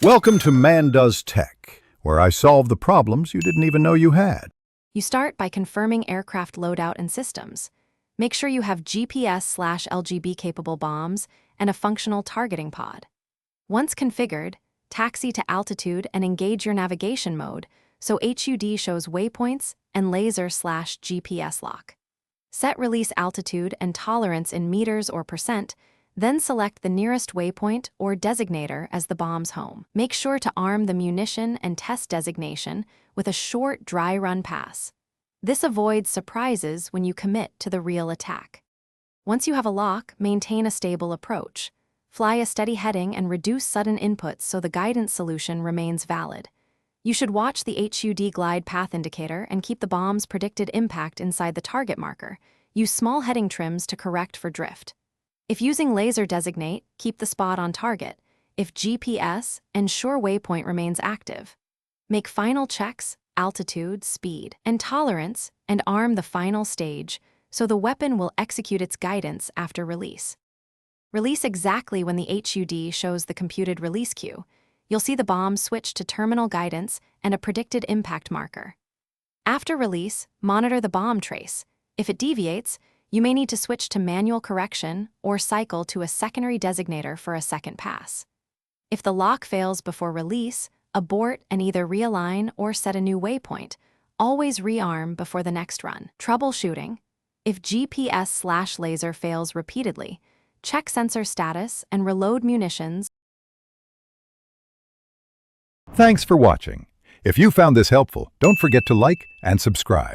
Welcome to Man Does Tech, where I solve the problems you didn't even know you had. You start by confirming aircraft loadout and systems. Make sure you have GPS/LGB-capable bombs and a functional targeting pod. Once configured, taxi to altitude and engage your navigation mode so HUD shows waypoints and laser/GPS lock. Set release altitude and tolerance in meters or percent, then select the nearest waypoint or designator as the bomb's home. Make sure to arm the munition and test designation with a short, dry run pass. This avoids surprises when you commit to the real attack. Once you have a lock, maintain a stable approach. Fly a steady heading and reduce sudden inputs so the guidance solution remains valid. You should watch the HUD glide path indicator and keep the bomb's predicted impact inside the target marker. Use small heading trims to correct for drift. If using laser designate, keep the spot on target. If GPS, ensure waypoint remains active. Make final checks, altitude, speed, and tolerance, and arm the final stage so the weapon will execute its guidance after release. Release exactly when the HUD shows the computed release queue. You'll see the bomb switch to terminal guidance and a predicted impact marker. After release, monitor the bomb trace. If it deviates, you may need to switch to manual correction or cycle to a secondary designator for a second pass. If the lock fails before release, abort and either realign or set a new waypoint. Always rearm before the next run. Troubleshooting. If GPS/laser fails repeatedly, check sensor status and reload munitions. Thanks for watching. If you found this helpful, don't forget to like and subscribe.